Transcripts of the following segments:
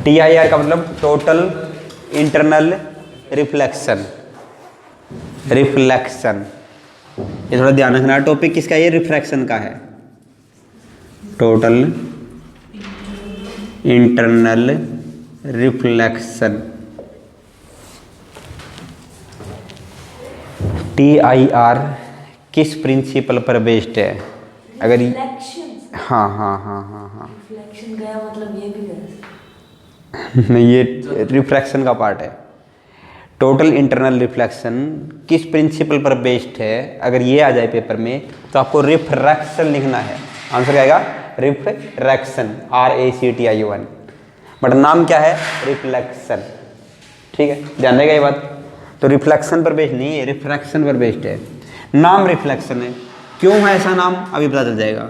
TIR का मतलब total internal reflection. Reflection, ये थोड़ा ध्यान रखना, टॉपिक किसका है? ये रिफ्रैक्शन का है। टोटल इंटरनल रिफ्लेक्शन, TIR किस प्रिंसिपल पर बेस्ड है? अगर हाँ हाँ हाँ हाँ हाँ रिफ्लेक्शन गया मतलब ये भी गया नहीं, ये रिफ्रैक्शन का पार्ट है। टोटल इंटरनल रिफ्लेक्शन किस प्रिंसिपल पर बेस्ड है? अगर ये आ जाए पेपर में तो आपको रिफ्रैक्शन लिखना है। आंसर क्या आएगा? रिफ्रैक्शन, RACTION, बट नाम क्या है? रिफ्लेक्शन। ठीक है, ध्यान देगा ये बात। तो रिफ्लेक्शन पर बेस्ड नहीं है, रिफ्रैक्शन पर बेस्ड है। नाम रिफ्लेक्शन है, क्यों है ऐसा नाम अभी पता चल जाएगा।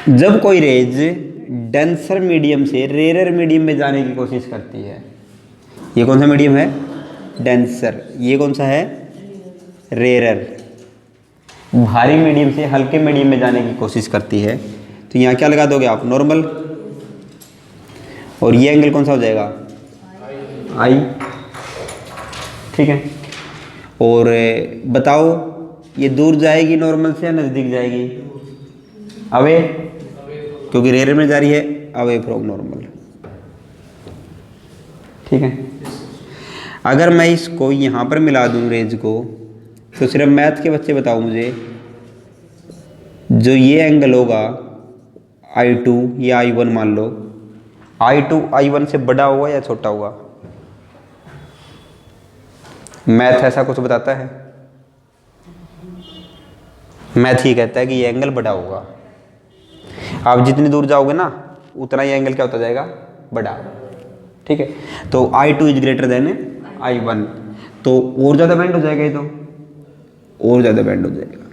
जब कोई रेज डेंसर मीडियम से रेयर मीडियम में जाने की कोशिश करती है, ये कौन सा मीडियम है? डेंसर। ये कौन सा है? रेयर। भारी मीडियम से हल्के मीडियम में जाने की कोशिश करती है, तो यहाँ क्या लगा दोगे आप? नॉर्मल। और ये एंगल कौन सा हो जाएगा? आई। ठीक है, और बताओ ये दूर जाएगी नॉर्मल से या नज़दीक जाएगी? अवे, क्योंकि रेयर में जा रही है, अवे फ्रॉम नॉर्मल। ठीक है, अगर मैं इसको यहाँ पर मिला दूँ रेज को, तो सिर्फ मैथ के बच्चे बताओ मुझे, जो ये एंगल होगा I2 या I1 मान लो, I2 I1 से बड़ा होगा या छोटा होगा? मैथ ऐसा कुछ बताता है? मैथ ही कहता है कि ये एंगल बड़ा होगा। आप जितनी दूर जाओगे ना उतना ये एंगल क्या होता जाएगा? बड़ा। ठीक है, तो I2 is greater than I1, तो और ज़्यादा बेंड हो जाएगा, ये तो और ज़्यादा बेंड हो जाएगा।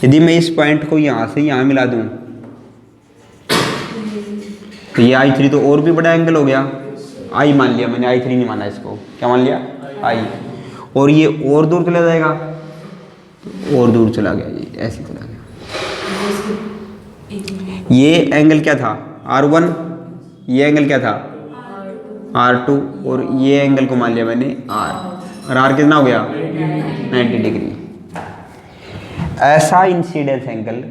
यदि मैं इस पॉइंट को यहाँ से यहाँ मिला दूँ तो ये I3 तो और भी बड़ा एंगल हो गया। I मान लिया मैंने, I3 नहीं माना इसको, क्या मान लिया? I। और ये और दूर चला जाएगा, और दूर चला गया, ये ऐसे चला गया। ये एंगल क्या था? R1। ये एंगल क्या था? R2। और ये एंगल को मान लिया मैंने R, और R कितना हो गया? 90 डिग्री। ऐसा इंसिडेंस एंगल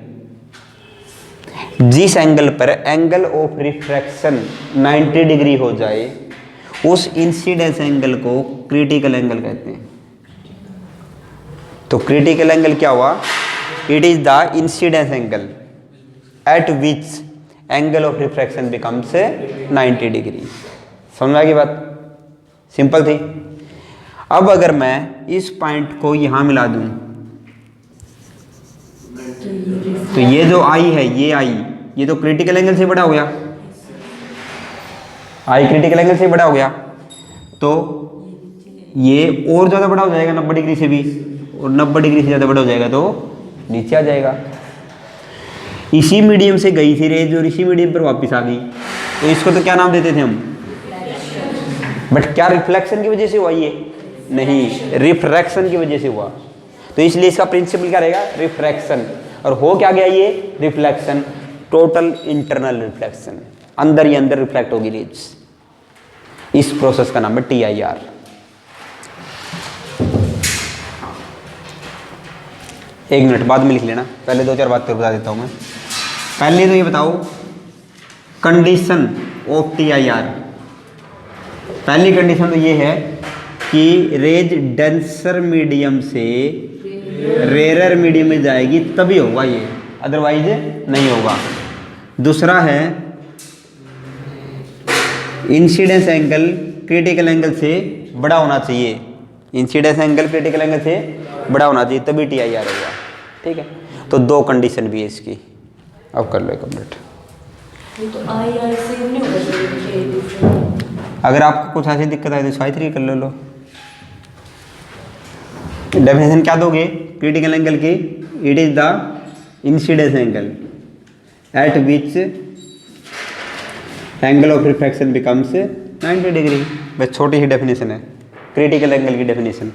जिस एंगल पर एंगल ऑफ रिफ्रैक्शन 90 डिग्री हो जाए, उस इंसिडेंस एंगल को क्रिटिकल एंगल कहते हैं। तो क्रिटिकल एंगल क्या हुआ? It is the incidence angle at which angle of refraction becomes 90 degree. समझ आ गई बात? सिंपल थी। अब अगर मैं इस पॉइंट को यहां मिला दूं, तो ये जो I है, ये I, ये तो क्रिटिकल एंगल से बड़ा हो गया। I क्रिटिकल एंगल से बड़ा हो गया, तो ये और ज़्यादा बड़ा हो जाएगा 90 डिग्री से भी, और 90 डिग्री से ज़्यादा बड़ा हो जाएगा तो नीचे आ जाएगा। इसी मीडियम से गई थी रेज और इसी मीडियम पर वापस आ गई, तो इसको तो क्या नाम देते थे हम? बट क्या रिफ्लेक्शन की वजह से हुआ ये? नहीं, रिफ्रैक्शन की वजह से हुआ। तो इसलिए इसका प्रिंसिपल क्या रहेगा? रिफ्रैक्शन। और हो क्या गया ये? रिफ्लेक्शन, टोटल इंटरनल रिफ्लेक्शन, अंदर ही अंदर रिफ्लेक्ट होगी रेज। इस प्रोसेस का नाम है TIR। एक मिनट बाद में लिख लेना, पहले 2-4 बातें बता देता हूं मैं। पहले तो ये बताओ कंडीशन ऑफ TIR। पहली कंडीशन तो ये है कि रेज डेंसर मीडियम से रेयर मीडियम में जाएगी तभी होगा ये, अदरवाइज नहीं होगा। दूसरा है इंसिडेंस एंगल क्रिटिकल एंगल से बड़ा होना चाहिए। इंसिडेंस एंगल क्रिटिकल एंगल से बड़ा होना चाहिए तभी TIR होगा। ठीक है, तो 2 कंडीशन भी है इसकी। अब कर लो कंप्लीट। तो I सेम नहीं होगा। अगर आपको कुछ ऐसी दिक्कत आए तो I3 कर लो। डेफिनेशन क्या दोगे क्रिटिकल एंगल की? It is the incidence angle at which angle of refraction becomes 90 degree. बस छोटी ही डेफिनेशन है क्रिटिकल एंगल की डेफिनेशन।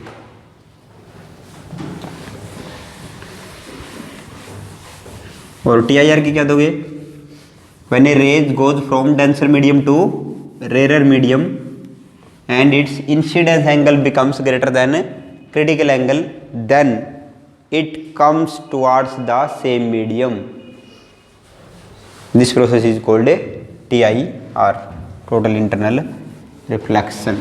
और टी आई आर की क्या दोगे? When a rays goes from denser medium to rare medium and its incidence angle becomes greater than critical angle, then it comes towards the same medium. This process is called TIR, total internal reflection.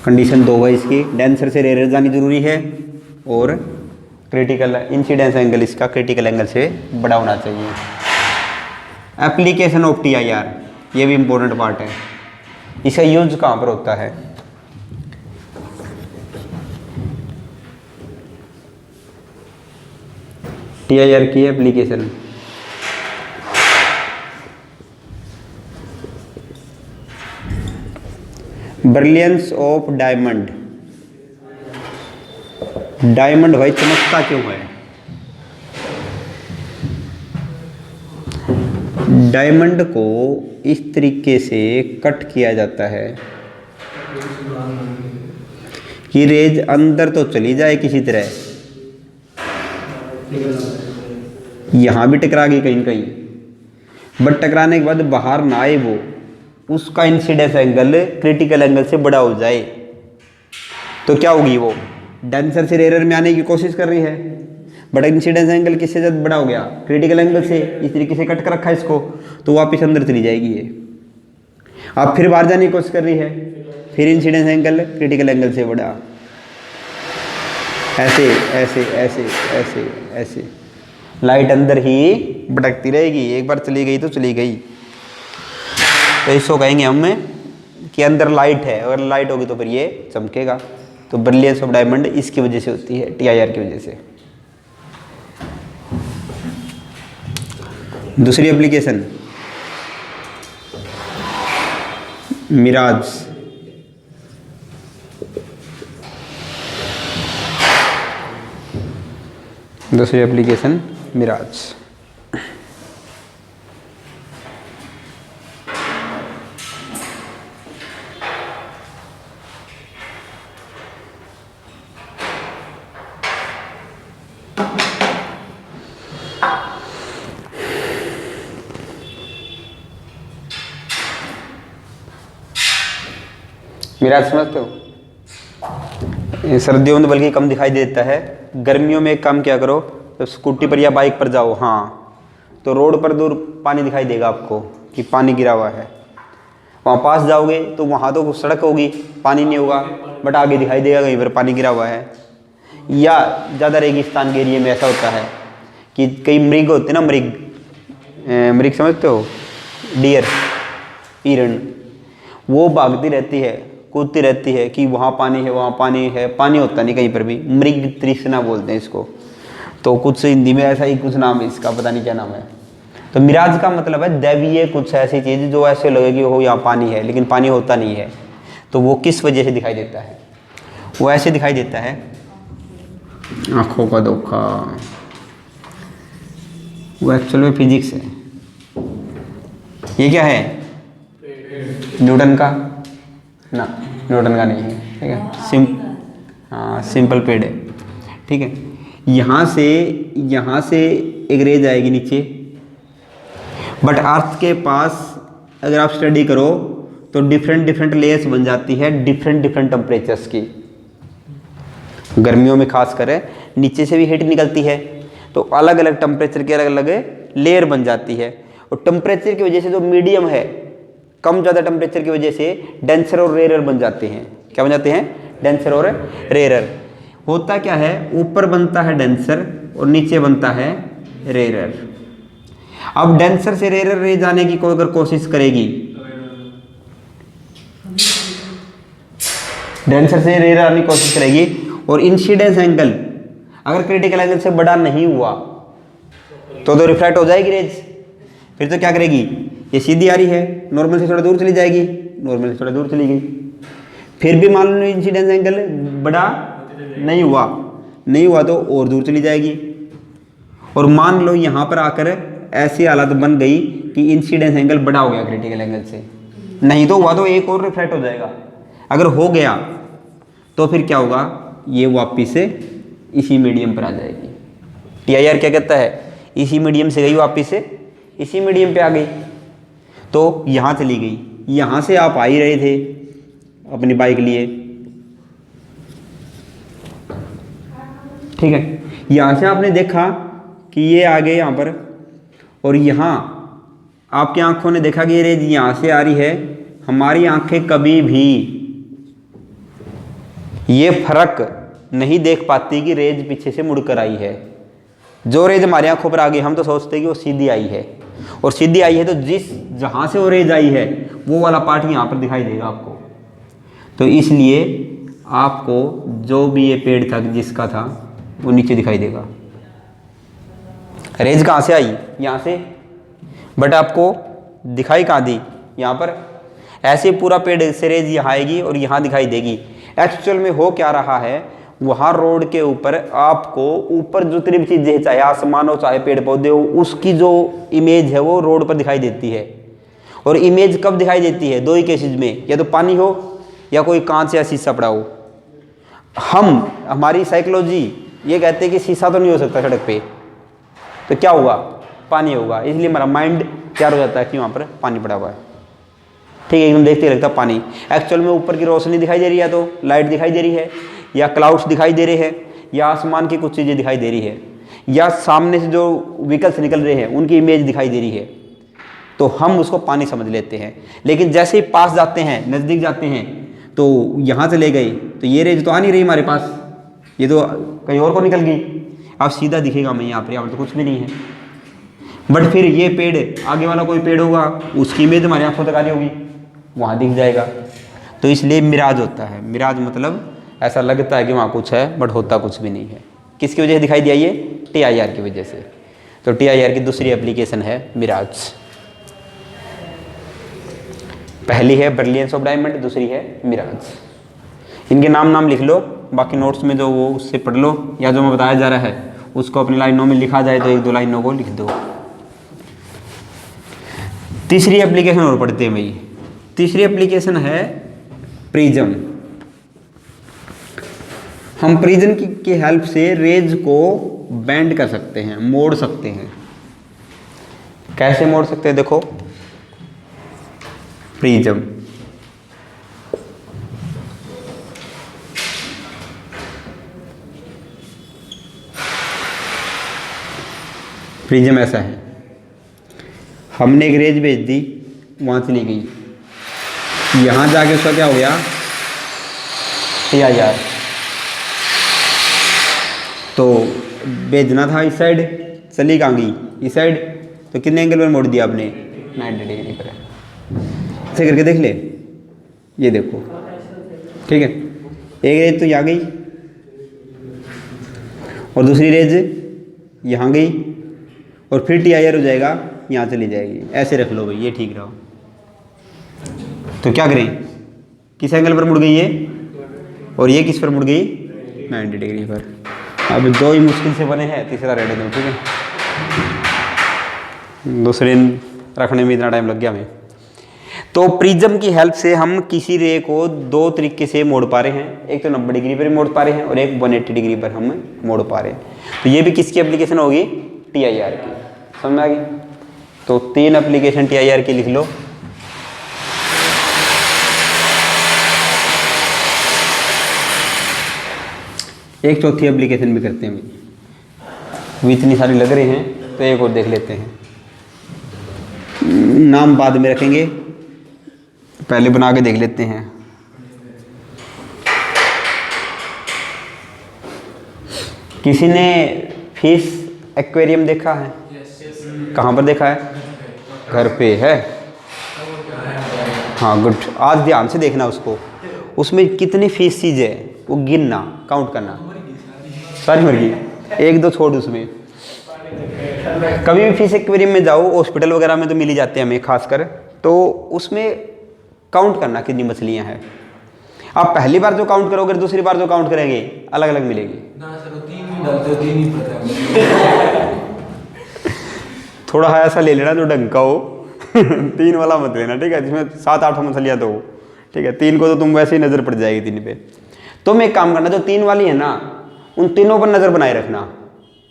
Condition 2 है इसकी, denser से rare जानी जरूरी है और critical incidence angle इसका critical angle से बड़ा होना चाहिए। एप्लीकेशन ऑफ TIR, ये भी इंपॉर्टेंट पार्ट है। इसका यूज कहाँ पर होता है? TIR की application brilliance of diamond. Diamond भाई चमकता क्यों है? डायमंड को इस तरीके से कट किया जाता है कि रेज अंदर तो चली जाए किसी तरह, यहां भी टकरा गई कहीं कहीं, बट टकराने के बाद बाहर ना आए वो, उसका इंसिडेंस एंगल क्रिटिकल एंगल से बड़ा हो जाए। तो क्या होगी? वो डेंसर से रेयर में आने की कोशिश कर रही है, बट इंसिडेंस एंगल किससे ज़्यादा बड़ा हो गया? क्रिटिकल एंगल से। इस तरीके से कट कर रखा है इसको, तो वापस अंदर चली जाएगी ये। अब फिर बाहर जाने की कोशिश कर रही है, फिर इंसिडेंस एंगल क्रिटिकल एंगल से बड़ा। ऐसे ऐसे ऐसे ऐसे ऐसे लाइट अंदर ही भटकती रहेगी, एक बार चली गई तो चली गई। तो इसको कहेंगे हम कि अंदर लाइट है, अगर लाइट होगी तो फिर ये चमकेगा। तो ब्रिलियंस ऑफ डायमंड इसकी वजह से होती है, TIR की वजह से। दूसरी एप्लीकेशन मिराज। दूसरी एप्लीकेशन मिराज। मिराज समझते हो? सर्दियों में तो बल्कि कम दिखाई देता है। गर्मियों में एक काम क्या करो, तो स्कूटी पर या बाइक पर जाओ, हाँ, तो रोड पर दूर पानी दिखाई देगा आपको कि पानी गिरा हुआ है। वहाँ पास जाओगे तो वहाँ तो सड़क होगी, पानी नहीं होगा, बट आगे दिखाई देगा कहीं पर पानी गिरा हुआ है। या ज़्यादा रेगिस्तान के एरिए में ऐसा होता है कि कई मृग होते हैं ना, मृग समझते हो? डियर, हिरण, वो भागती रहती है, कूदती रहती है कि वहाँ पानी है, वहाँ पानी है, पानी होता नहीं कहीं पर भी। मृग तृष्णा बोलते हैं इसको। तो कुछ हिंदी में ऐसा ही कुछ नाम है इसका, पता नहीं क्या नाम है। तो मिराज का मतलब है दैवीय कुछ ऐसी चीज़ जो ऐसे लगे कि हो यहाँ पानी है, लेकिन पानी होता नहीं है। तो वो किस वजह से दिखाई देता है? वो ऐसे दिखाई देता है, आँखों का धोखा। वो एक्चुअल में फिजिक्स है। ये क्या है? न्यूटन का ना, न्यूटन का नहीं है, ठीक है। सिंपल पेड़ है, ठीक है। यहाँ से एक रेज आएगी नीचे, बट अर्थ के पास अगर आप स्टडी करो तो डिफरेंट लेयर्स बन जाती है डिफरेंट टेम्परेचर्स की। गर्मियों में खास कर नीचे से भी हीट निकलती है, तो अलग अलग टेम्परेचर के अलग अलग लेयर बन जाती है। और टेम्परेचर की वजह से जो मीडियम है, कम ज़्यादा टेम्परेचर की वजह से डेंसर और रेयर बन जाते हैं। क्या बन जाते हैं? डेंसर और रेयर। होता क्या है, ऊपर बनता है डेंसर और नीचे बनता है रेयर। अब डेंसर से रेयर रे जाने की कोई अगर कोशिश करेगी, डेंसर से रेयर आने की कोशिश करेगी और इंसिडेंस एंगल अगर क्रिटिकल एंगल से बड़ा नहीं हुआ तो रिफ्लेक्ट हो जाएगी रेज। फिर तो क्या करेगी, ये सीधी आ रही है, नॉर्मल से थोड़ा दूर चली जाएगी, नॉर्मल से थोड़ा दूर चली गई। फिर भी मान लो इंसिडेंस एंगल बड़ा नहीं हुआ तो और दूर चली जाएगी। और मान लो यहाँ पर आकर ऐसी हालत बन गई कि इंसिडेंस एंगल बड़ा हो गया क्रिटिकल एंगल से, नहीं तो हुआ तो एक और रिफ्लेक्ट हो जाएगा। अगर हो गया तो फिर क्या होगा, ये वापिस इसी मीडियम पर आ जाएगी। TIR क्या कहता है, इसी मीडियम से गई वापिस से इसी मीडियम पे आ गई, तो यहाँ चली गई। यहाँ से आप आ ही रहे थे अपनी बाइक लिए, ठीक है। यहाँ से आपने देखा कि ये आ गए यहाँ पर, और यहाँ आपकी आंखों ने देखा कि ये रेज यहाँ से आ रही है। हमारी आंखें कभी भी ये फर्क नहीं देख पाती कि रेज पीछे से मुड़कर आई है। जो रेज हमारी आंखों पर आ गई, हम तो सोचते हैं कि वो सीधी आई है, और सीधी आई है तो जहाँ से वो रेज आई है वो वाला पार्ट यहाँ पर दिखाई देगा आपको। तो इसलिए आपको जो भी ये पेड़ था जिसका था वो नीचे दिखाई देगा। रेज कहाँ से आई, यहाँ से, बट आपको दिखाई कहाँ दी, यहाँ पर। ऐसे पूरा पेड़ से रेज यहाँ आएगी और यहाँ दिखाई देगी। एक्चुअल में हो क्या रहा है, वहाँ रोड के ऊपर आपको ऊपर जितनी भी चीज़ें हैं, चाहे आसमान हो चाहे पेड़ पौधे हो, उसकी जो इमेज है वो रोड पर दिखाई देती है। और इमेज कब दिखाई देती है, दो ही केसेज में, या तो पानी हो या कोई कांच या शीशा पड़ा हो। हमारी साइकोलॉजी ये कहते हैं कि शीशा तो नहीं हो सकता सड़क पे, तो क्या होगा, पानी होगा। इसलिए हमारा माइंड तैयार हो जाता है कि वहाँ पर पानी पड़ा हुआ है, ठीक है, एकदम देखते ही लगता है पानी। एक्चुअल में ऊपर की रोशनी दिखाई दे रही है, तो लाइट दिखाई दे रही है, या क्लाउड्स दिखाई दे रहे हैं, या आसमान की कुछ चीज़ें दिखाई दे रही है, या सामने से जो व्हीकल्स निकल रहे हैं उनकी इमेज दिखाई दे रही है, तो हम उसको पानी समझ लेते हैं। लेकिन जैसे ही पास जाते हैं, नज़दीक जाते हैं, तो यहाँ चले गए तो ये रेज तो आ नहीं रही हमारे पास, ये तो कहीं और को निकल गई। अब सीधा दिखेगा हमें यहाँ पर तो कुछ भी नहीं है, बट फिर ये पेड़, आगे वाला कोई पेड़ होगा, उसकी इमेज हमारे आंखों तक आ रही होगी, वहाँ दिख जाएगा। तो इसलिए मिराज होता है। मिराज मतलब ऐसा लगता है कि वहाँ कुछ है, बट होता कुछ भी नहीं है। किसकी वजह से दिखाई दिया, ये TIR की वजह से। तो TIR की दूसरी एप्लीकेशन है मिराज। पहली है ब्रिलियंस ऑफ डायमंड, दूसरी है मिराज। इनके नाम लिख लो, बाकी नोट्स में जो वो उससे पढ़ लो, या जो मैं बताया जा रहा है उसको अपनी लाइनों में लिखा जाए तो एक दो लाइनों को लिख दो। तीसरी एप्लीकेशन और पढ़ते हैं भाई। तीसरी एप्लीकेशन है प्रिज्म। हम प्रिज्म की हेल्प से रेज को बेंड कर सकते हैं, मोड़ सकते हैं। कैसे मोड़ सकते हैं, देखो, प्रिज्म, प्रिज्म ऐसा है, हमने एक रेज भेज दी, वहाँ चली गई, यहाँ जाके उसका क्या हो गया, TIR। तो भेजना था इस साइड, चली कहाँ गई, इस साइड, तो कितने एंगल पर मोड़ दिया आपने, 90 डिग्री पर। ऐसे करके देख ले, ये देखो, ठीक है। एक रेज तो यहाँ गई और दूसरी रेज यहाँ गई, और फिर TIR हो जाएगा, यहाँ चली जाएगी। ऐसे रख लो भाई, ये ठीक रहा। तो क्या करें, किस एंगल पर मुड़ गई ये, और ये किस पर मुड़ गई, 90 डिग्री पर। अब दो ही मुश्किल से बने हैं, तीसरा रेड दो, ठीक है। दूसरे रखने में इतना टाइम लग गया हमें। तो प्रिज्म की हेल्प से हम किसी रे को दो तरीके से मोड़ पा रहे हैं, एक तो 90 डिग्री पर मोड़ पा रहे हैं, और एक 180 डिग्री पर हम मोड़ पा रहे हैं। तो ये भी किसकी एप्लीकेशन होगी, TIR की। समझ में आ गई। तो 3 एप्लीकेशन TIR की लिख लो। एक चौथी एप्लीकेशन भी करते हैं, वो इतनी सारी लग रहे हैं तो एक और देख लेते हैं। नाम बाद में रखेंगे, पहले बना के देख लेते हैं। किसी ने फिश एक्वेरियम देखा है? कहाँ पर देखा है? घर पे है। हाँ गुड, आज ध्यान से देखना उसको। उसमें कितनी फीसीज है वो गिनना, काउंट करना। सारी मर गई, एक दो छोड़ उसमें। कभी भी फिश एक्वेरियम में जाओ, हॉस्पिटल वगैरह में तो मिल ही जाते हैं हमें खासकर, तो उसमें काउंट करना कितनी मछलियाँ हैं। आप पहली बार जो काउंट करोगे, दूसरी बार जो काउंट करेंगे, अलग अलग मिलेगी। थोड़ा ऐसा ले लेना जो ढंग का हो 3 वाला मत लेना, ठीक है, जिसमें 7-8 मछलियाँ तो हो, ठीक है। 3 को तो तुम वैसे ही नज़र पड़ जाएगी 3 पे। तो मैं एक काम करना, जो 3 वाली है ना, उन तीनों पर नज़र बनाए रखना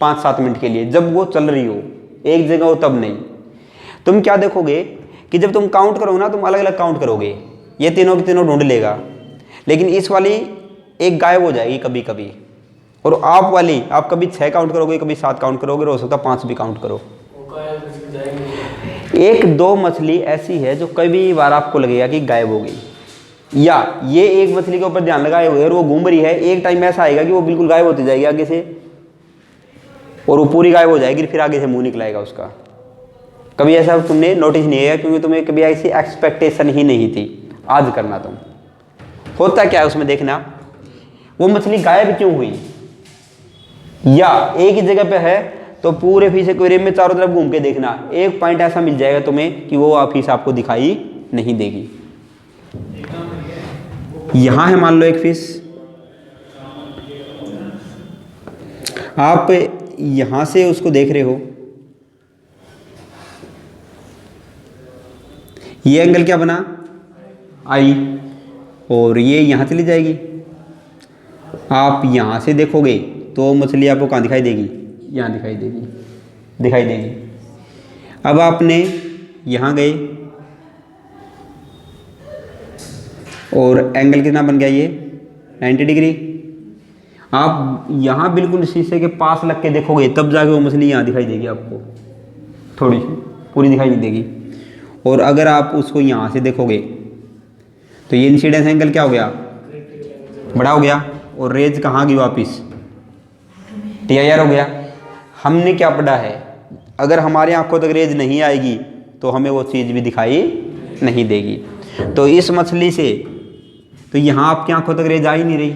5-7 मिनट के लिए, जब वो चल रही हो, एक जगह हो तब नहीं। तुम क्या देखोगे कि जब तुम काउंट करोगे ना, तुम अलग अलग काउंट करोगे, ये तीनों की तीनों ढूंढ लेगा, लेकिन इस वाली एक गायब हो जाएगी कभी कभी। और आप वाली आप कभी 6 काउंट करोगे, कभी 7 काउंट करोगे, और हो सकता 5 भी काउंट करो। एक दो मछली ऐसी है जो कभी बार आपको लगेगा कि गायब हो गई, या ये एक मछली के ऊपर ध्यान लगाए हुए और वो घूम रही है, एक टाइम ऐसा आएगा कि वो बिल्कुल गायब होती जाएगी आगे से, और वो पूरी गायब हो जाएगी, फिर आगे से मुंह निकलाएगा उसका। कभी ऐसा तुमने नोटिस नहीं किया? क्योंकि तुम्हें कभी ऐसी एक्सपेक्टेशन ही नहीं थी। आज करना तुम, होता क्या है उसमें देखना, वो मछली गायब क्यों हुई, या एक ही जगह पे है तो पूरे फिश एक्वेरियम में चारों तरफ घूम के देखना, एक पॉइंट ऐसा मिल जाएगा तुम्हें कि वो फिश आपको दिखाई नहीं देगी। यहां है मान लो एक फिश, आप यहां से उसको देख रहे हो, ये एंगल क्या बना आई, और ये यहां चली जाएगी। आप यहां से देखोगे तो मछली आपको कहाँ दिखाई देगी, यहाँ दिखाई देगी। अब आपने यहाँ गए और एंगल कितना बन गया, ये 90 डिग्री। आप यहाँ बिल्कुल शीशे के पास लग के देखोगे तब जाके वो मछली यहाँ दिखाई देगी आपको, थोड़ी सी, पूरी दिखाई नहीं देगी। और अगर आप उसको यहाँ से देखोगे तो ये इंसिडेंस एंगल क्या हो गया, बड़ा हो गया, और रेज कहाँ गई वापिस, TIR हो गया। हमने क्या पढ़ा है, अगर हमारे आंखों तक रेज नहीं आएगी तो हमें वो चीज़ भी दिखाई नहीं देगी। तो इस मछली से तो यहाँ आपकी आंखों तक रेज आ ही नहीं रही,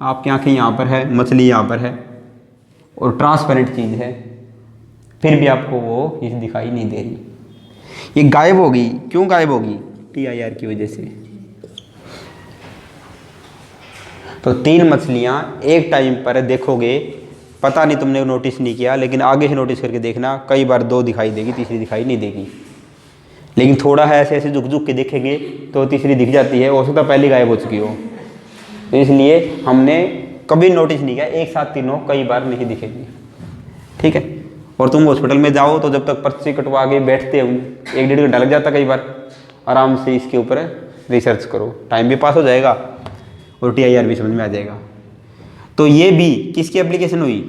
आपकी आंखें यहाँ पर है, मछली यहाँ पर है, और ट्रांसपेरेंट चीज़ है, फिर भी आपको वो चीज़ दिखाई नहीं दे रही। ये गायब होगी, क्यों गायब होगी, TIR की वजह से। तो 3 मछलियाँ एक टाइम पर देखोगे, पता नहीं तुमने नोटिस नहीं किया, लेकिन आगे से नोटिस करके देखना, कई बार 2 दिखाई देगी, तीसरी दिखाई नहीं देगी। लेकिन थोड़ा है ऐसे ऐसे झुक के देखेंगे तो तीसरी दिख जाती है, हो सकता पहले गायब हो चुकी हो। तो इसलिए हमने कभी नोटिस नहीं किया, एक साथ तीनों कई बार नहीं दिखेगी, ठीक है। और तुम हॉस्पिटल में जाओ तो जब तक पर्ची कटवा के बैठते हो 1-1.5 घंटा लग जाता कई बार, आराम से इसके ऊपर रिसर्च करो, टाइम भी पास हो जाएगा और TIR भी समझ में आ जाएगा। तो ये भी किसकी एप्लीकेशन हुई,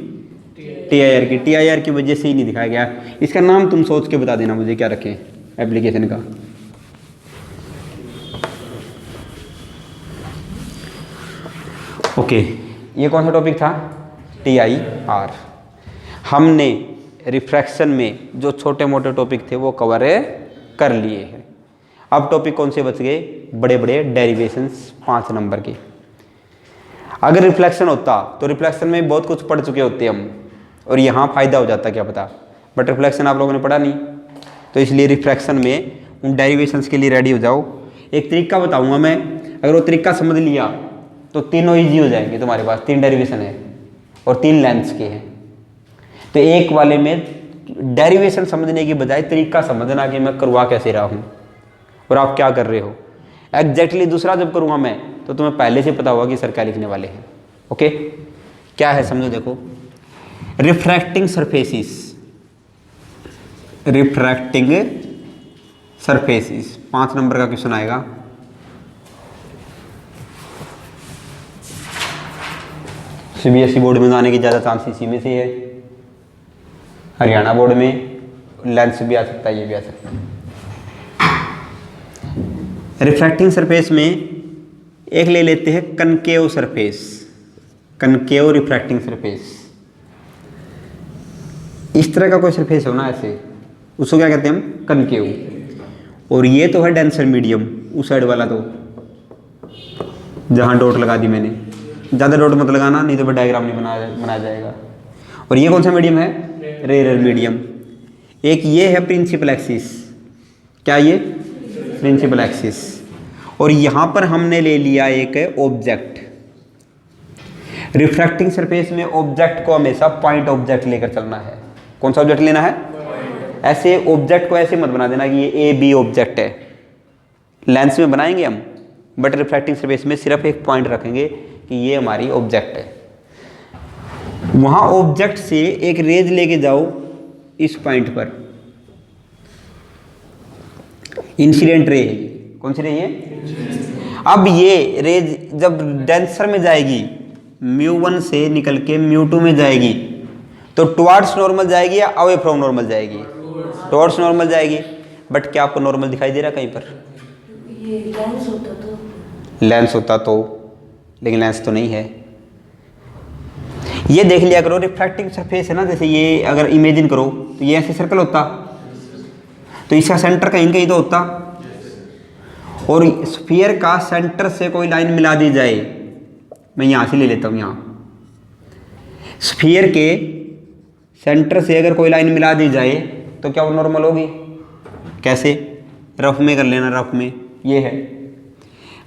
TIR की। TIR की वजह से ही नहीं दिखाया गया। इसका नाम तुम सोच के बता देना मुझे, क्या रखें एप्लीकेशन का। ओके, ये कौन सा टॉपिक था, TIR। हमने रिफ्रैक्शन में जो छोटे मोटे टॉपिक थे वो कवर कर लिए हैं। अब टॉपिक कौन से बच गए, बड़े बड़े डेरिवेशंस 5 नंबर के। अगर रिफ्लेक्शन होता तो रिफ्लेक्शन में बहुत कुछ पढ़ चुके होते हम, और यहाँ फ़ायदा हो जाता क्या पता, बट रिफ्लेक्शन आप लोगों ने पढ़ा नहीं, तो इसलिए रिफ्रैक्शन में उन डेरिवेशंस के लिए रेडी हो जाओ। एक तरीका बताऊंगा मैं, अगर वो तरीका समझ लिया तो तीनों ईजी हो जाएंगे। तुम्हारे पास 3 डेरिवेशन है और 3 लेंथ्स के हैं, तो एक वाले में डेरिवेशन समझने की बजाय तरीका समझना कि मैं करवा कैसे रहा हूँ और आप क्या कर रहे हो एग्जैक्टली। दूसरा जब करूँगा मैं तो तुम्हें पहले से पता होगा कि सर क्या लिखने वाले हैं। ओके, क्या है समझो, देखो, refracting surfaces, refracting surfaces 5 number का क्वेश्चन आएगा। CBSE बोर्ड में आने की ज़्यादा चांस इसी में से है, हरियाणा बोर्ड में लेंस भी आ सकता है, ये भी आ सकता है। रिफ्रैक्टिंग सरफेस में एक ले लेते हैं concave surface, concave refracting surface. इस तरह का कोई सरफेस हो ना ऐसे, उसको क्या कहते हैं हम, कनकेव। और ये तो है डेंसर मीडियम, उस साइड वाला तो जहाँ डॉट लगा दी मैंने, ज़्यादा डॉट मत लगाना नहीं तो फिर डायग्राम नहीं बनाया जाएगा। और ये कौन सा मीडियम है, रेयर मीडियम। एक ये है प्रिंसिपल एक्सिस, क्या ये प्रिंसिपल एक्सिस, और यहाँ पर हमने ले लिया एक ऑब्जेक्ट। रिफ्रैक्टिंग सरफेस में ऑब्जेक्ट को हमेशा पॉइंट ऑब्जेक्ट लेकर चलना है। कौन सा ऑब्जेक्ट लेना है, ऐसे ऑब्जेक्ट को ऐसे मत बना देना कि ये AB ऑब्जेक्ट है, लेंस में बनाएंगे हम, बट रिफ्रैक्टिंग सरफेस में सिर्फ एक पॉइंट रखेंगे कि ये हमारी ऑब्जेक्ट है। वहां ऑब्जेक्ट से एक रेज लेके जाओ इस पॉइंट पर, इंसिडेंट रे है, कौन सी रे है? अब ये रेज जब डेंसर में जाएगी, μ1 से निकल के μ2 में जाएगी, तो टुवर्ड्स नॉर्मल जाएगी या अवे फ्रॉम नॉर्मल जाएगी? टुवर्ड्स नॉर्मल जाएगी। बट क्या आपको नॉर्मल दिखाई दे रहा कहीं पर? ये लेंस होता तो लेंस होता तो, लेकिन लेंस तो नहीं है। ये देख लिया करो, रिफ्रैक्टिंग सरफेस है ना, जैसे ये अगर इमेजिन करो तो ये ऐसे सर्कल होता, तो इसका सेंटर कहीं कहीं तो होता, और स्फीयर का सेंटर से कोई लाइन मिला दी जाए, मैं यहाँ से ले लेता हूँ, यहाँ स्फीयर के सेंटर से अगर कोई लाइन मिला दी जाए तो क्या वो नॉर्मल होगी? कैसे? रफ में कर लेना, रफ में ये है,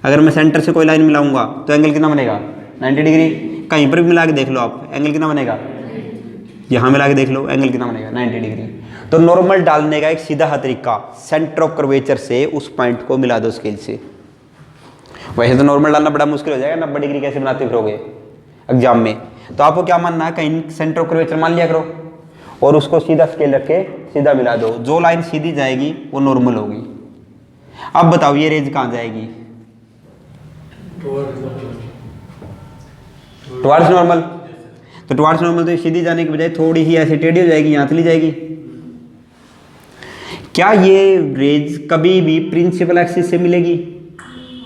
अगर मैं सेंटर से कोई लाइन मिलाऊंगा तो एंगल कितना बनेगा? 90 डिग्री। कहीं पर भी मिला के देख लो आप, एंगल कितना बनेगा? यहाँ मिला के देख लो, एंगल कितना बनेगा? 90 डिग्री। तो नॉर्मल डालने का एक सीधा तरीका, सेंटर ऑफ कर्वेचर से उस पॉइंट को मिला दो स्केल से। वैसे तो नॉर्मल डालना बड़ा मुश्किल हो जाएगा, 90 डिग्री कैसे बनाते फिरोगे एग्जाम में? तो आपको क्या मानना है, कहीं सेंटर ऑफ कर्वेचर मान लिया करो और उसको सीधा स्केल रख के सीधा मिला दो, जो लाइन सीधी जाएगी वो नॉर्मल होगी। अब बताओ ये रेंज कहाँ जाएगी? Towards normal. तो टुवर्ड्स नॉर्मल तो सीधी जाने के बजाय थोड़ी ही ऐसे टेढ़ी हो जाएगी, यहाँ चली जाएगी। क्या ये रेंज कभी भी प्रिंसिपल एक्सिस से मिलेगी?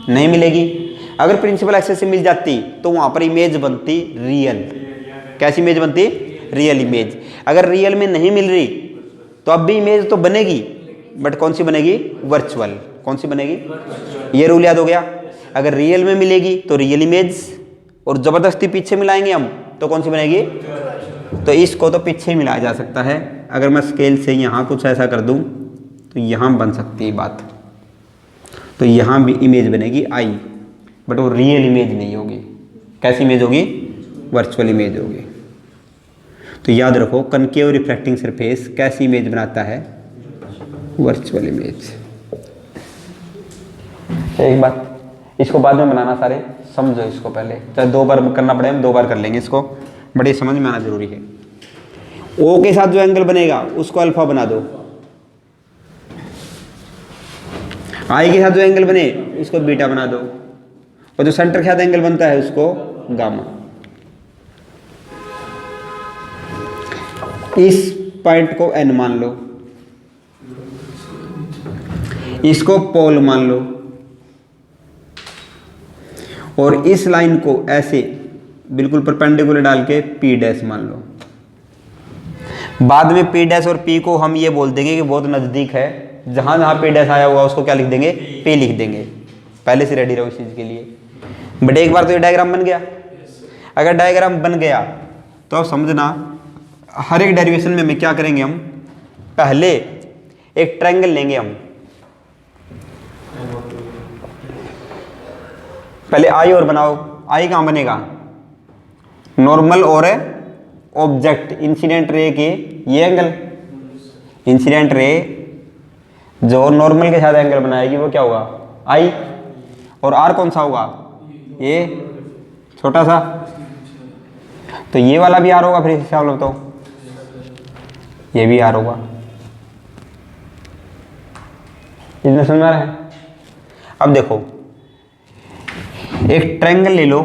नहीं मिलेगी। अगर प्रिंसिपल एक्सिस से मिल जाती तो वहां पर इमेज बनती रियल। कैसी इमेज बनती? Real image. अगर रियल में नहीं मिल रही तो अब भी इमेज तो बनेगी, बट कौन सी बनेगी? वर्चुअल। कौन सी बनेगी? ये रूल याद हो गया। अगर रियल में मिलेगी तो रियल इमेज, और जबरदस्ती पीछे मिलाएंगे हम तो कौन सी बनेगी? तो इसको तो पीछे मिलाया जा सकता है। अगर मैं स्केल से यहाँ कुछ ऐसा कर दूँ तो यहाँ बन सकती है बात, तो यहाँ भी इमेज बनेगी आई, बट वो रियल इमेज नहीं होगी। कैसी इमेज होगी? वर्चुअल इमेज होगी। तो याद रखो, कनकेव रिफ्रैक्टिंग सरफेस कैसी इमेज बनाता है? Virtual image. एक बात, इसको बाद में बनाना, सारे समझो इसको पहले, चाहे 2 बार करना पड़े हम 2 बार कर लेंगे इसको, बट ये समझ में आना जरूरी है। ओ के साथ जो एंगल बनेगा उसको अल्फा बना दो, आई के साथ जो एंगल बने उसको बीटा बना दो, और जो सेंटर के साथ एंगल बनता है उसको गामा। इस पॉइंट को एन मान लो, इसको पोल मान लो, और इस लाइन को ऐसे बिल्कुल परपेंडिकुलर डाल के पी डैश मान लो। बाद में पी डैश और पी को हम ये बोल देंगे कि बहुत नज़दीक है, जहाँ जहाँ पी डैश आया हुआ उसको क्या लिख देंगे? पी लिख देंगे। पहले से रेडी रहो इस चीज़ के लिए। बट एक बार तो ये डायग्राम बन गया। अगर डायग्राम बन गया तो अब समझना, हर एक डेरिवेशन में क्या करेंगे हम? पहले एक ट्रायंगल लेंगे हम, पहले आई और बनाओ। आई कहाँ बनेगा? नॉर्मल और ऑब्जेक्ट इंसिडेंट रे के ये एंगल, इंसिडेंट रे जो नॉर्मल के साथ एंगल बनाएगी वो क्या होगा? आई। और आर कौन सा होगा? ये छोटा सा, तो ये वाला भी आर होगा। फिर इस हिसाब से तो ये भी आर होगा। इतना समझ में आ रहा है? अब देखो, एक ट्रायंगल ले लो,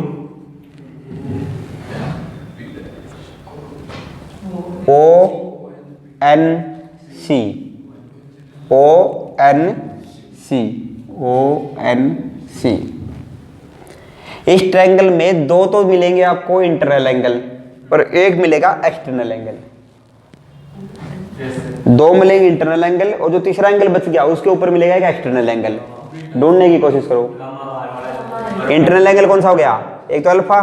O N C, O N C, O N C. इस ट्रायंगल में 2 तो मिलेंगे आपको इंटरनल एंगल, और एक मिलेगा एक्सटर्नल एंगल। 2 मिलेंगे इंटरनल एंगल, और जो तीसरा एंगल बच गया उसके ऊपर मिलेगा एक एक्सटर्नल एंगल। ढूंढने की कोशिश करो। इंटरनल एंगल कौन सा हो गया? एक तो अल्फा,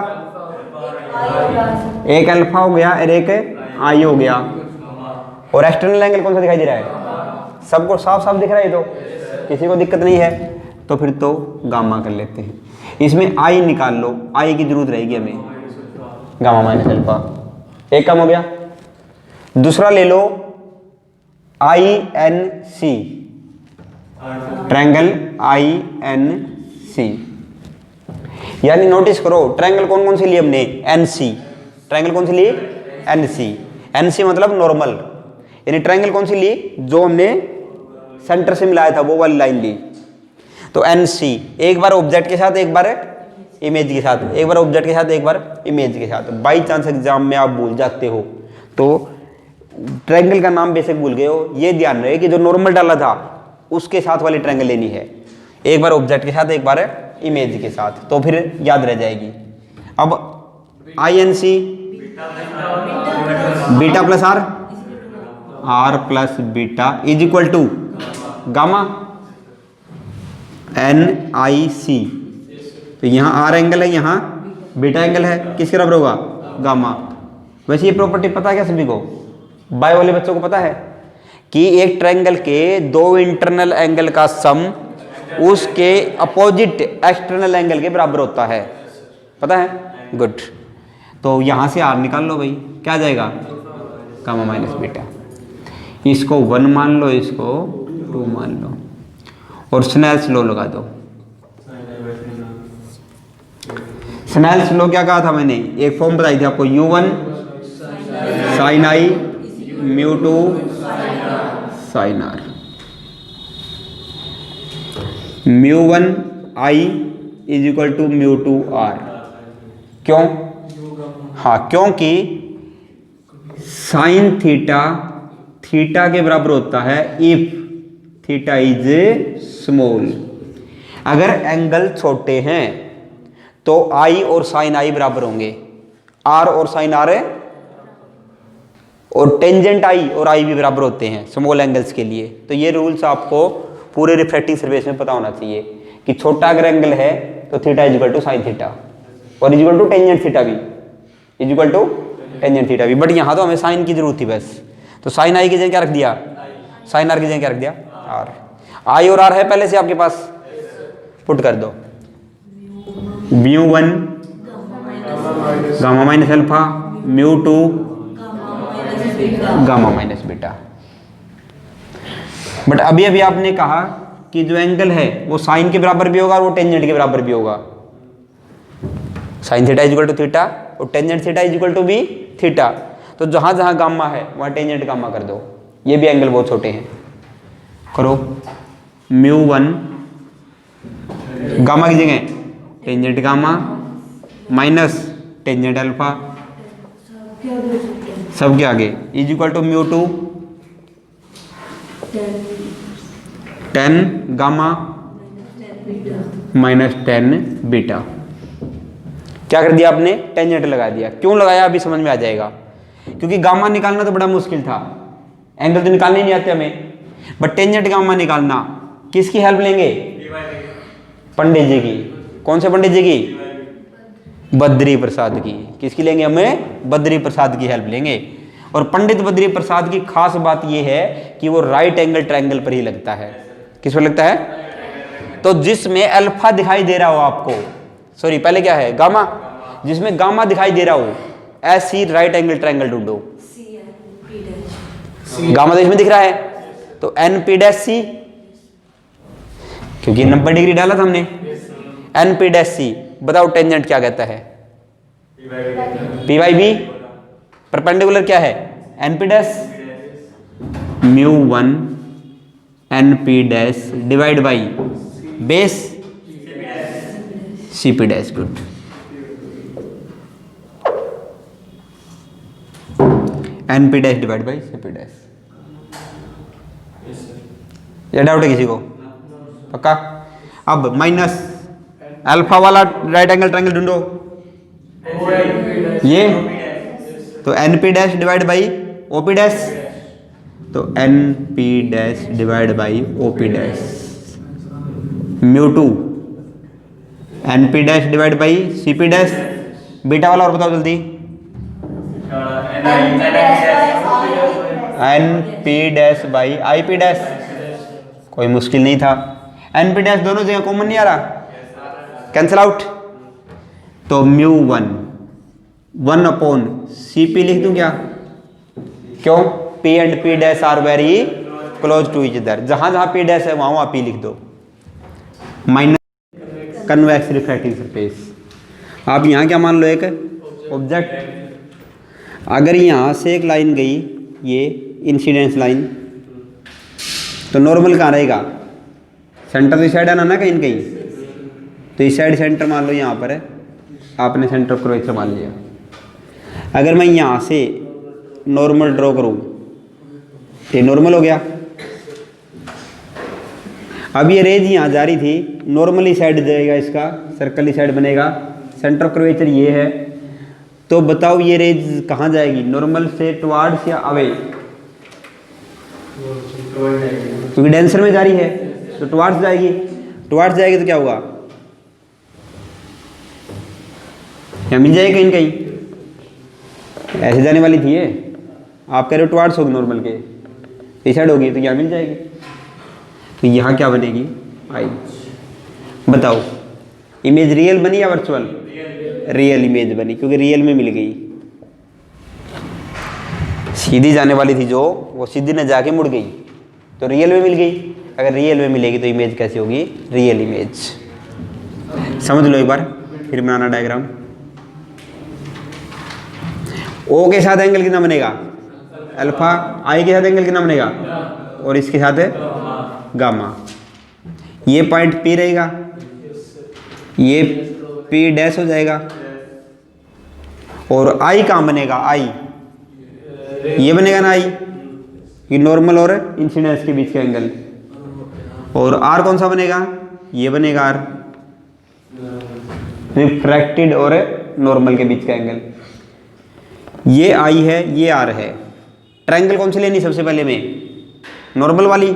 एक अल्फा हो गया, और एक आई हो गया। और एक्सटर्नल एंगल कौन सा दिखाई दे रहा है? सबको साफ साफ दिख रहा है, तो किसी को दिक्कत नहीं है। तो फिर तो गामा कर लेते हैं। इसमें आई निकाल लो, आई की जरूरत रहेगी हमें, गामा माइनस अल्फा। एक कम हो गया। दूसरा ले लो I N C, triangle I N C. यानी नोटिस करो, ट्रायंगल कौन कौन से लिए हमने? N C. ट्रायंगल कौन से लिए? एन सी मतलब नॉर्मल, यानी ट्रायंगल कौन सी ली, जो हमने सेंटर से मिलाया था वो वाली लाइन ली। तो एन सी एक बार ऑब्जेक्ट के साथ एक बार इमेज के साथ, एक बार ऑब्जेक्ट के साथ एक बार इमेज के साथ। बाई चांस एग्जाम में आप भूल जाते हो तो ट्रायंगल का नाम बेसिक भूल गए हो, ये ध्यान रहे कि जो नॉर्मल डाला था उसके साथ वाली ट्रायंगल लेनी है, एक बार ऑब्जेक्ट के साथ एक बार इमेज के साथ, तो फिर याद रह जाएगी। अब I N C beta plus r plus beta is equal to gamma N I C. तो यहाँ आर एंगल है, यहाँ बीटा एंगल है, किसके बराबर होगा, गामा। वैसे ये प्रॉपर्टी पता है क्या सभी को, बायो वाले बच्चों को पता है कि एक ट्रायंगल के दो इंटरनल एंगल का सम उसके अपोजिट एक्सटर्नल एंगल के बराबर होता है, पता है, गुड। तो यहाँ से आर निकाल लो भाई, क्या आ जाएगा, गामा माइनस बीटा। इसको 1 मान लो, इसको 2 मान लो, और स्नेल्स लॉ लगा दो। स्नेल्स लॉ क्या कहा था मैंने, एक फॉर्म बताई थी आपको, u1 sine i μ2 sine r. μ1 i is equal to μ2 r. क्यों, हाँ क्योंकि साइन थीटा थीटा के बराबर होता है इफ थीटा इज स्मॉल। अगर एंगल छोटे हैं तो आई और साइन आई बराबर होंगे, आर और साइन आर है, और टेंजेंट आई और आई भी बराबर होते हैं स्मॉल एंगल्स के लिए। तो ये रूल्स आपको पूरे रिफ्रैक्टिंग सरफेस में पता होना चाहिए कि छोटा अगर एंगल है तो theta is equal to sine theta और is equal to tangent theta भी, is equal to tangent theta भी। बट यहाँ तो हमें साइन की जरूरत थी बस, तो साइन आई की जगह क्या रख दिया, साइन आर की जगह क्या रख दिया, आर। आई और आर है पहले से आपके पास, पुट कर दो, μ1 gamma minus alpha, μ2 gamma minus beta. But अभी अभी आपने कहा कि जो एंगल है वो साइन के बराबर भी होगा और वो टेंजेंट के बराबर भी होगा। Sine theta is equal to theta और tangent theta is equal to भी थीटा। तो जहां जहां गामा है वहां टेंजेंट गामा कर दो। ये भी एंगल बहुत छोटे हैं, करो μ1 गामा की जगह tangent gamma minus tangent alpha सबके आगे is equal to μ2 10 gamma minus 10 beta. क्या कर दिया आपने, टेंजेंट लगा दिया। क्यों लगाया अभी समझ में आ जाएगा, क्योंकि गामा निकालना तो बड़ा मुश्किल था, एंगल तो निकालने नहीं आते हमें, बट टेंजेंट गामा निकालना किसकी हेल्प लेंगे, पंडित जी की। कौन से पंडित जी की, बद्री प्रसाद की। किसकी लेंगे, हमें बद्री प्रसाद की हेल्प लेंगे। और पंडित बद्री प्रसाद की खास बात यह है कि वो राइट एंगल ट्रायंगल पर ही लगता है। किस पर लगता है, तो जिसमें अल्फा दिखाई दे रहा हो आपको, सॉरी पहले क्या है, गामा, जिसमें गामा दिखाई दे रहा हो ऐसी राइट एंगल ट्रायंगल ढूंढो। गामा तो इसमें दिख रहा है, तो एन पी डैश सी, क्योंकि 90 डिग्री डाला था हमने, एन पी डैश सी। बताओ टेंजेंट क्या कहता है, पी बाई बी। परपेंडिकुलर क्या है, N P dash, μ1 N P dash divide by base C P dash. Good, N P dash divide by C P dash. ये डाउट है किसी को, पक्का। अब माइनस अल्फा वाला राइट एंगल ट्रायंगल ढूंढो, ये तो N P dash divide by O P dash, तो N P dash divide by O P dash μ2 N P dash divide by C P dash. Beta वाला और बताओ जल्दी, N P dash by I P dash. कोई मुश्किल नहीं था, N P dash दोनों जगह कॉमन नहीं आ रहा, कैंसिल आउट। तो μ1 1 अपॉन सी पी लिख दूं क्या, क्यों, P and P dash are very close to each other. जहां जहां P डैश है वहां वहां P लिख दो। माइनस कन्वेक्स रिफ्रैक्टिंग सरफेस, आप यहां क्या मान लो, एक ऑब्जेक्ट। अगर यहाँ से एक लाइन गई, ये इंसिडेंस लाइन, तो नॉर्मल कहाँ रहेगा? सेंटर तो इस साइड आना ना कहीं न कहीं, तो इस साइड सेंटर मान लो यहाँ पर है, आपने सेंटर ऑफ कर्वेचर मान लिया। अगर मैं यहाँ से नॉर्मल ड्रॉ करूँ, ये नॉर्मल हो गया। अब ये रेज यहाँ जा रही थी, नॉर्मली साइड जाएगा, इसका सर्कली साइड बनेगा, सेंटर ऑफ कर्वेचर ये है, तो बताओ ये रेज कहाँ जाएगी? नॉर्मल से टुवार्ड्स या अवे? क्योंकि डेंसर में जा रही है तो टुवार्ड्स जाएगी। टुवार्ड्स जाएगी तो क्या होगा? यहाँ मिल जाएगी कहीं न कहीं, ऐसे जाने वाली थी ये, आप कह रहे हो टुवार्ड्स होगी नॉर्मल के, इस साइड होगी तो यहाँ मिल जाएगी। तो यहाँ क्या बनेगी? आई। बताओ इमेज रियल बनी या वर्चुअल? रियल इमेज बनी, क्योंकि रियल में मिल गई। सीधी जाने वाली थी जो, वो सीधी न जाके मुड़ गई तो रियल में मिल गई। अगर रियल में मिलेगी तो इमेज कैसी होगी? Real image. समझ लो एक बार, फिर बनाना डायग्राम। ओ के साथ एंगल कितना बनेगा? अल्फा। आई के साथ एंगल कितना बनेगा? और इसके साथ है गामा। ये पॉइंट पी रहेगा, ये पी डैश हो जाएगा, और आई कहाँ बनेगा? आई ये बनेगा ना, आई ये नॉर्मल और इंसिडेंस के बीच का एंगल। और आर कौन सा बनेगा? ये बनेगा आर, रिफ्रैक्टेड और नॉर्मल के बीच का एंगल। ये आई है, ये आर है। ट्रायंगल कौन सी लेनी सबसे पहले में? नॉर्मल वाली,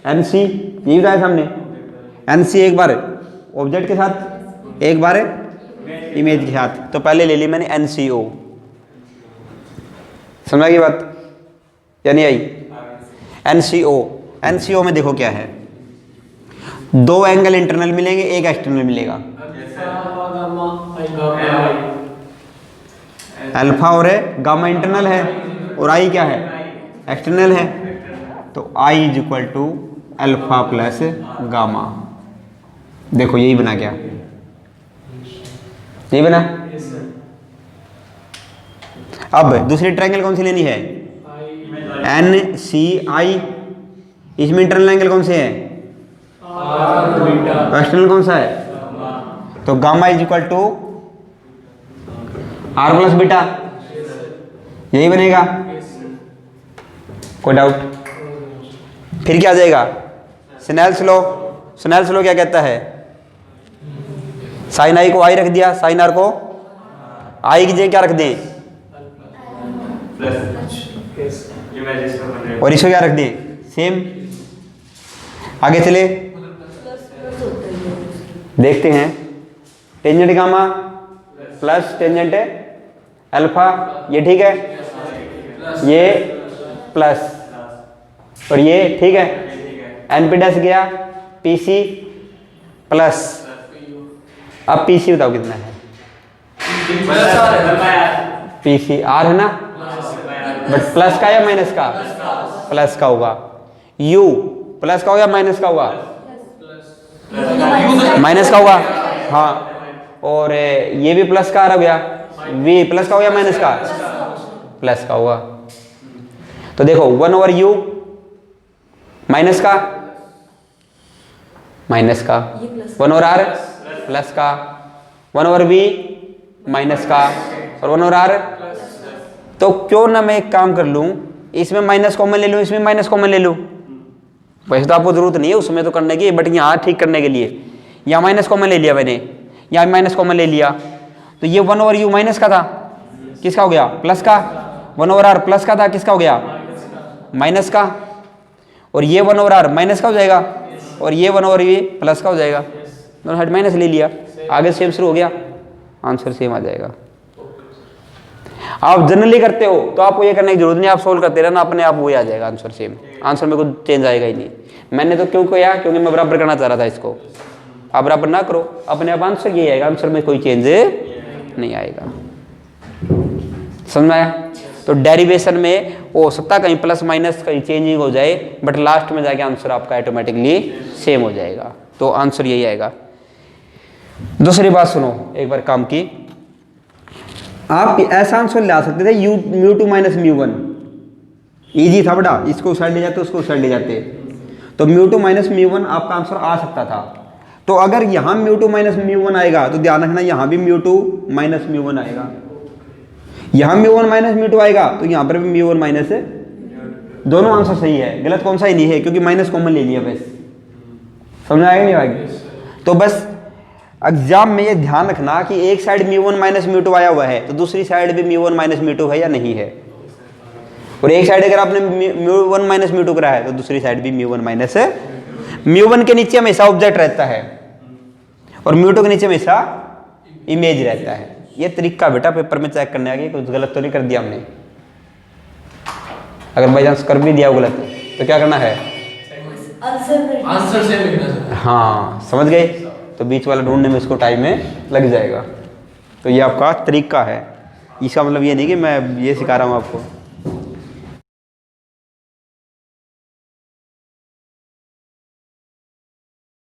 एनसी, यही बताया सामने। एनसी एक बार ऑब्जेक्ट के साथ, एक बार इमेज के साथ, तो पहले ले ली मैंने एनसीओ। समझा की बात या नहीं आई? एनसीओ, एनसीओ में देखो क्या है, दो एंगल इंटरनल मिलेंगे, एक एक्सटर्नल मिलेगा। अल्फा और गामा इंटरनल है, और आई क्या है? एक्सटर्नल है। तो i is equal to alpha plus gamma. देखो यही बना क्या? यही बना। अब दूसरी ट्रायंगल कौन सी लेनी है? एन सी आई। इसमें इंटरनल एंगल कौन से है? एक्सटर्नल कौन सा है? तो gamma is equal to R plus beta, यही बनेगा। कोई डाउट? फिर क्या आ जाएगा? Snell's law. स्नेल्स लॉ क्या कहता है? साइन आई को आई रख दिया, साइन आर को आई की जगह क्या रख दें? और इसको क्या रख दें? सेम। आगे चले देखते हैं। Tangent gamma plus tangent alpha, ये ठीक है, ये प्लस, और ये ठीक है। एन पी डैश गया, पी सी प्लस। अब पी सी बताओ कितना है? पी सी आर है ना, बट प्लस का या माइनस का? प्लस का होगा। यू प्लस का होगा या माइनस का होगा? माइनस का होगा, हाँ। और ये भी प्लस का आ रहा गया, वी प्लस का होगा या माइनस का? प्लस का होगा। तो देखो 1 ओवर यू माइनस का, माइनस का, 1 ओवर आर प्लस का, 1 ओवर वी माइनस का, और 1 ओवर आर। तो क्यों ना मैं एक काम कर लूं, इसमें माइनस कॉमन ले लूं, इसमें माइनस कॉमन ले लूं। वैसे तो आपको जरूरत नहीं है उसमें तो करने की, बट यहाँ ठीक करने के लिए यहाँ माइनस कॉमन ले लिया मैंने, यहाँ माइनस कॉमन ले लिया, तो ये 1 ओवर यू माइनस का था, किसका हो गया? प्लस का। 1 ओवर आर प्लस का था, किसका हो गया? माइनस का। और ये 1 ओवर आर माइनस का हो जाएगा, और ये 1 ओवर ये प्लस का हो जाएगा। दोनों साइड माइनस ले लिया, आगे सेम शुरू हो गया, आंसर सेम आ जाएगा। आप जनरली करते हो तो आपको ये करने की जरूरत नहीं, आप सोल्व करते रहना, अपने आप वो आ जाएगा आंसर सेम। आंसर में कुछ चेंज आएगा ही नहीं। मैंने तो क्यों किया? क्योंकि मैं बराबर करना चाह रहा था इसको। आप बराबर ना करो, अपने आप आंसर ये आएगा, आंसर में कोई चेंज नहीं आएगा। समझ में आया? तो डेरिवेशन में हो सकता कहीं प्लस माइनस कहीं चेंजिंग हो जाए, बट लास्ट में जाके आंसर आपका ऑटोमेटिकली सेम हो जाएगा। तो आंसर यही आएगा। दूसरी बात सुनो एक बार काम की, आप ऐसा आंसर ला सकते थे you mu two minus mu one, easy था बेटा, इसको साइड ले जाते उसको साइड ले जाते, तो mu two minus mu one आपका आंसर आ सकता था। तो अगर यहाँ mu two minus mu one आएगा तो ध्यान रखना यहाँ भी mu two minus mu one आएगा, यहाँ mu one minus mu two आएगा तो यहाँ पर भी म्यू वन माइनस, दोनों आंसर सही है, गलत कौन सा ही नहीं है क्योंकि माइनस कॉमन ले लिया बस। समझ में आएगा नहीं आएगा? तो बस एग्जाम में ये ध्यान रखना कि एक side mu one minus mu two आया हुआ है तो दूसरी साइड भी mu one minus mu two है या नहीं है, और एक साइड अगर आपने mu one minus mu two करा है तो दूसरी साइड भी म्यू वन माइनस है। म्यू वन के नीचे हमेशा ऑब्जेक्ट रहता है और म्यू टू के नीचे हमेशा इमेज रहता है। ये तरीका बेटा पेपर में चेक करने आ गया, कुछ गलत तो नहीं कर दिया हमने, अगर बाई चांस कर भी दिया गलत तो क्या करना है, आंसर से लिखना। हाँ समझ गए, तो बीच वाला ढूंढने में इसको टाइम में लग जाएगा। तो ये आपका तरीका है, इसका मतलब ये नहीं कि मैं ये सिखा रहा हूँ आपको।